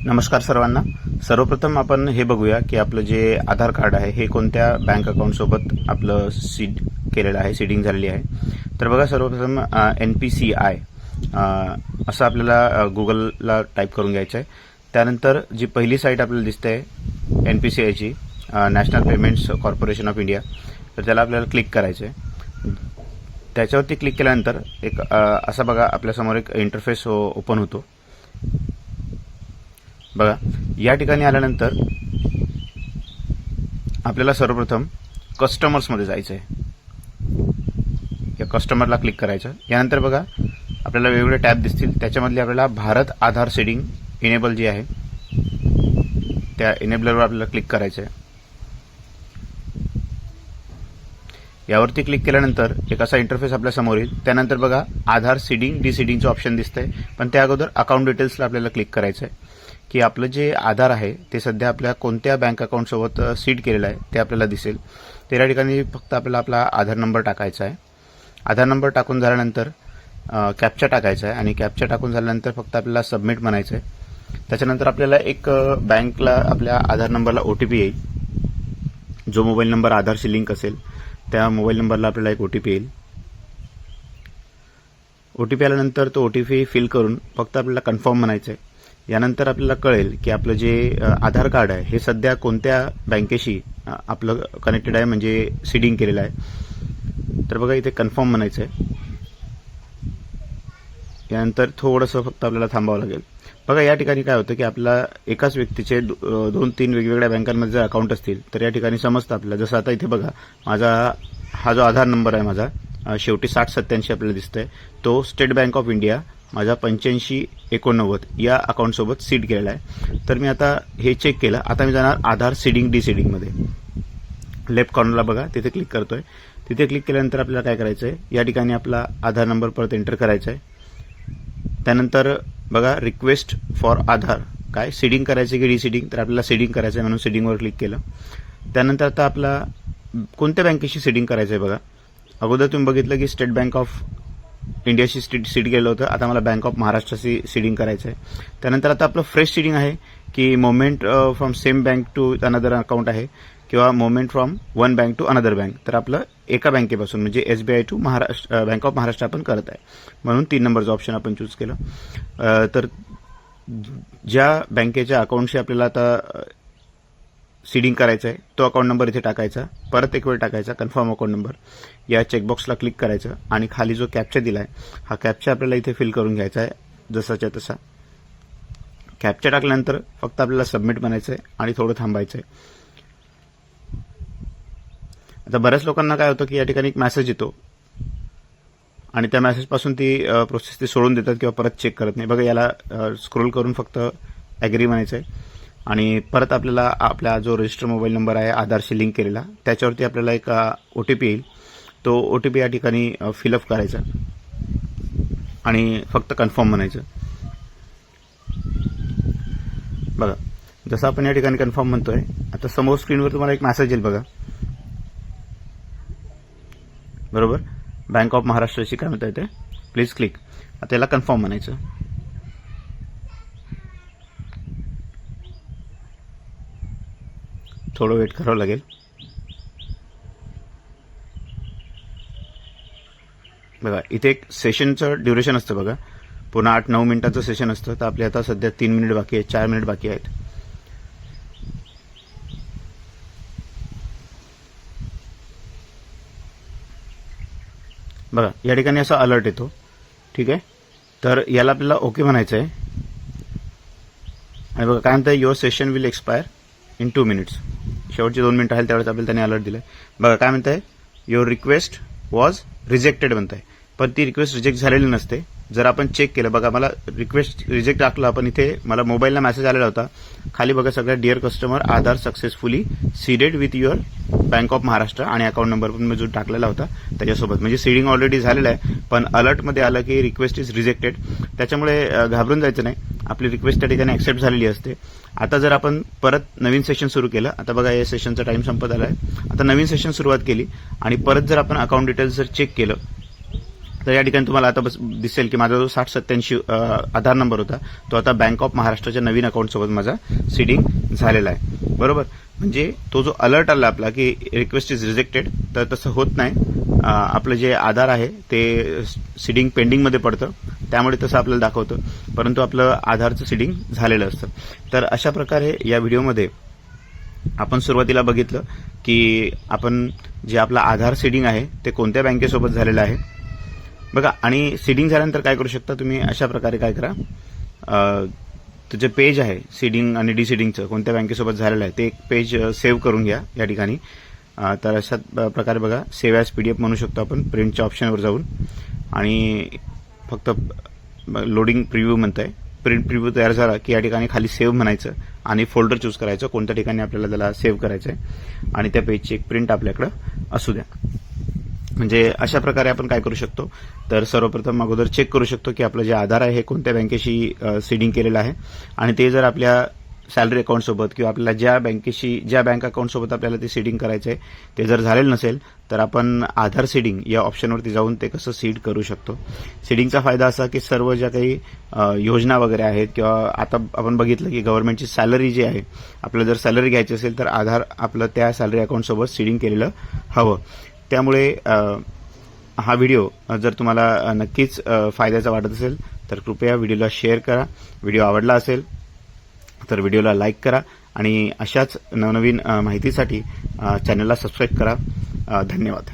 नमस्कार सर्वांना. सर्वप्रथम आपण हे बघूया की आपलं जे आधार कार्ड आहे हे कोणत्या बँक अकाउंटसोबत आपलं सीड केलेलं आहे, सीडिंग झालेली आहे. तर बघा, सर्वप्रथम NPCI असं आपल्याला गुगलला टाईप करून घ्यायचं आहे. त्यानंतर जी पहिली साईट आपल्याला दिसते आहे NPCIची, national payments corporation of India, तर त्याला आपल्याला क्लिक करायचं आहे. त्याच्यावरती क्लिक केल्यानंतर एक असा बघा आपल्यासमोर एक इंटरफेस ओपन होतो. बघा, या ठिकाणी आल्यानंतर आपल्याला सर्वप्रथम कस्टमर्समध्ये जायचं आहे. या कस्टमरला क्लिक करायचं. यानंतर बघा आपल्याला वेगवेगळे टॅब दिसतील. त्याच्यामधले आपल्याला भारत आधार सीडिंग इनेबल जी आहे त्या इनेबलरवर आपल्याला क्लिक करायचं आहे. यावरती क्लिक केल्यानंतर एक असा इंटरफेस आपल्या समोर येईल. त्यानंतर बघा आधार सीडिंग डिसीडिंगचं ऑप्शन दिसतंय, पण त्या अगोदर अकाउंट डिटेल्सला आपल्याला क्लिक करायचं आहे की आपलं जे आधार आहे ते सध्या आपल्या कोणत्या बँक अकाउंटसोबत सीड केलेलं आहे ते आपल्याला दिसेल. तर या ठिकाणी फक्त आपल्याला आपला आधार नंबर टाकायचा आहे. आधार नंबर टाकून झाल्यानंतर कॅप्चा टाकायचा आहे आणि कॅप्चा टाकून झाल्यानंतर फक्त आपल्याला सबमिट म्हणायचं आहे. त्याच्यानंतर आपल्याला एक बँकला आपल्या आधार नंबरला OTP येईल. जो मोबाईल नंबर आधारशी लिंक असेल त्या मोबाईल नंबरला आपल्याला एक OTP येईल. OTP आल्यानंतर तो OTP फिल करून फक्त आपल्याला कन्फर्म म्हणायचं आहे. यानंतर आपल्याला कळेल की आपलं जे आधार कार्ड आहे हे सध्या कोणत्या बँकेशी आपलं कनेक्टेड आहे, म्हणजे सीडिंग केलेलं आहे. तर बघा इथे कन्फर्म म्हणायचं आहे. यानंतर थोडंसं फक्त आपल्याला थांबावं लागेल. बघा या ठिकाणी काय होतं की आपल्याला एकाच व्यक्तीचे 2-3 वेगवेगळ्या बँकांमध्ये जर अकाउंट असतील तर या ठिकाणी समजतं आपल्याला. जसं आता इथे बघा माझा हा जो आधार नंबर आहे माझा शेवटी 6087 आपल्याला दिसतंय, तो स्टेट बँक ऑफ इंडिया माझा 8589 या अकाउंटसोबत सीड केलेला आहे. तर मी आता हे चेक केलं. आता मी जाणार आधार सीडिंग डिसीडिंगमध्ये. लेफ्ट कॉर्नरला बघा तिथे क्लिक करतोय. तिथे क्लिक केल्यानंतर आपल्याला काय करायचं आहे, या ठिकाणी आपला आधार नंबर परत एंटर करायचा आहे. त्यानंतर बघा रिक्वेस्ट फॉर आधार, काय सीडिंग करायचं की डिसीडिंग, तर आपल्याला सीडिंग करायचं आहे म्हणून सीडिंगवर क्लिक केलं. त्यानंतर आता आपला कोणत्या बँकेशी सीडिंग करायचं आहे बघा. अगोदर तुम्ही बघितलं की स्टेट बँक ऑफ इंडियाशी सीड केलं होतं. आता मला बँक ऑफ महाराष्ट्राशी सीडिंग करायचं आहे. त्यानंतर आता आपलं फ्रेश सीडिंग आहे की movement from same bank to another account आहे किंवा movement from one bank to another bank. तर आपलं एका बँकेपासून म्हणजे SBI to Maharashtra bank of Maharashtra आपण करत आहे म्हणून 3 नंबरचं ऑप्शन आपण चूज केलं. तर ज्या बँकेच्या अकाउंटशी आपल्याला आता सीडिंग करायचं आहे तो अकाउंट नंबर इथे टाकायचा, परत एक वेळ टाकायचा कन्फर्म अकाउंट नंबर. या चेकबॉक्सला क्लिक करायचं आणि खाली जो कॅप्चा दिला आहे हा कॅप्चा आपल्याला इथे फिल करून घ्यायचा आहे जसाच्या तसा. कॅप्चा टाकल्यानंतर फक्त आपल्याला सबमिट म्हणायचं आहे आणि थोडं थांबायचं आहे. आता बऱ्याच लोकांना काय होतं की या ठिकाणी एक मेसेज येतो आणि त्या मेसेजपासून ती प्रोसेस ती सोडून देतात किंवा परत चेक करत नाही. बघा याला स्क्रोल करून फक्त ॲग्री म्हणायचं आहे आणि परत आपल्याला आपला जो रजिस्टर मोबाईल नंबर आहे आधारशी लिंक केलेला त्याच्यावरती आपल्याला एक OTP येईल. तो OTP या ठिकाणी फिलअप करायचा आणि फक्त कन्फर्म म्हणायचं. बघा जसं आपण या ठिकाणी कन्फर्म म्हणतोय, आता समोर स्क्रीनवर तुम्हाला एक मेसेज येईल बघा, बरोबर, बँक ऑफ महाराष्ट्राची काय म्हणता येते, प्लीज क्लिक. आता याला कन्फर्म म्हणायचं. थोडं वेट करावं लागेल. बघा इथे एक सेशनचं ड्युरेशन असतं बघा, पुन्हा 8-9 मिनिटाचं सेशन असतं. तर आपले आता सध्या 3 मिनिट बाकी आहेत, 4 मिनिट बाकी आहेत. बघा या ठिकाणी असा अलर्ट येतो, ठीक आहे. तर याला आपल्याला ओके म्हणायचं आहे आणि बघा काय म्हणतं, your session will expire in 2 minutes. शेवटचे 2 मिनिटं आहे त्यावेळेस आपल्याला त्याने अलर्ट दिलं आहे. बघा काय म्हणताय, युअर रिक्वेस्ट वॉज रिजेक्टेड म्हणताय, पण ती रिक्वेस्ट रिजेक्ट झालेली नसते. जर आपण चेक केलं बघा, मला रिक्वेस्ट रिजेक्ट टाकलं आपण, इथे मला मोबाईलला मेसेज आलेला होता खाली बघा सगळ्या dear customer Aadhaar successfully seeded with your bank of Maharashtra आणि अकाउंट नंबर पण मी जो टाकलेला होता त्याच्यासोबत. म्हणजे सीडिंग ऑलरेडी झालेलं आहे पण अलर्टमध्ये आलं की रिक्वेस्ट इज रिजेक्टेड. त्याच्यामुळे घाबरून जायचं नाही, आपली रिक्वेस्ट त्या ठिकाणी ॲक्सेप्ट झालेली असते. आता जर आपण परत नवीन सेशन सुरू केलं, आता बघा या सेशनचा टाइम संपत आला आहे, आता नवीन सेशन सुरुवात केली आणि परत जर आपण अकाउंट डिटेल्स जर चेक केलं तर या ठिकाणी तुम्हाला आता दिसेल की माझा जो 6087 आधार नंबर होता तो आता बँक ऑफ महाराष्ट्राच्या नवीन अकाउंटसोबत माझा सीडिंग झालेला आहे. बरोबर, म्हणजे तो जो अलर्ट आला आपला की रिक्वेस्ट इज रिजेक्टेड, तर तसं होत नाही. आपलं जे आधार आहे ते सीडिंग पेंडिंगमध्ये पडतं, त्यामुळे तसं आपल्याला दाखवतं, परंतु आपलं आधारचं सीडिंग झालेलं असतं. तर अशा प्रकारे या व्हिडिओमध्ये आपण सुरुवातीला बघितलं की आपण जे आपलं आधार सीडिंग आहे ते कोणत्या बँकेसोबत झालेलं आहे बघा. आणि सीडिंग झाल्यानंतर काय करू शकता तुम्ही, अशा प्रकारे काय करा, जे पेज आहे सीडिंग आणि डिसीडिंगचं कोणत्या बँकेसोबत झालेलं आहे ते एक पेज सेव्ह करून घ्या या ठिकाणी. तर अशा प्रकारे बघा, सेव्ह ॲज PDF म्हणू शकतो आपण प्रिंटच्या ऑप्शनवर जाऊन, आणि फक्त लोडिंग प्रिव्ह्यू म्हणतंय. प्रिंट प्रिव्ह्यू तयार झाला की या ठिकाणी खाली सेव्ह म्हणायचं आणि फोल्डर चूज करायचं कोणत्या ठिकाणी आपल्याला त्याला सेव्ह करायचं आहे, आणि त्या पेजची एक प्रिंट आपल्याकडं असू द्या. म्हणजे अशा प्रकारे आपण काय करू शकतो, तर सर्वप्रथम अगोदर चेक करू शकतो की आपलं जे आधार आहे हे कोणत्या बँकेशी सीडिंग केलेलं आहे, आणि ते जर आपल्या सॅलरी अकाउंटसोबत किंवा आपल्याला ज्या बँक अकाउंटसोबत आपल्याला ते सीडिंग करायचं आहे ते जर झालेलं नसेल तर आपण आधार सीडिंग या ऑप्शनवरती जाऊन ते कसं सीड करू शकतो. सीडिंगचा फायदा असा की सर्व ज्या काही योजना वगैरे आहेत, किंवा आता आपण बघितलं की गव्हर्नमेंटची सॅलरी जी आहे, आपल्याला जर सॅलरी घ्यायची असेल तर आधार आपलं त्या सॅलरी अकाउंटसोबत सीडिंग केलेलं हवं. त्यामुळे हा व्हिडिओ जर तुम्हाला नक्कीच फायद्याचा वाटत असेल तर कृपया व्हिडिओला शेअर करा. व्हिडिओ आवडला असेल तर व्हिडिओला लाईक करा, आणि अशाच नवनवीन माहितीसाठी चॅनलला सबस्क्राईब करा. धन्यवाद.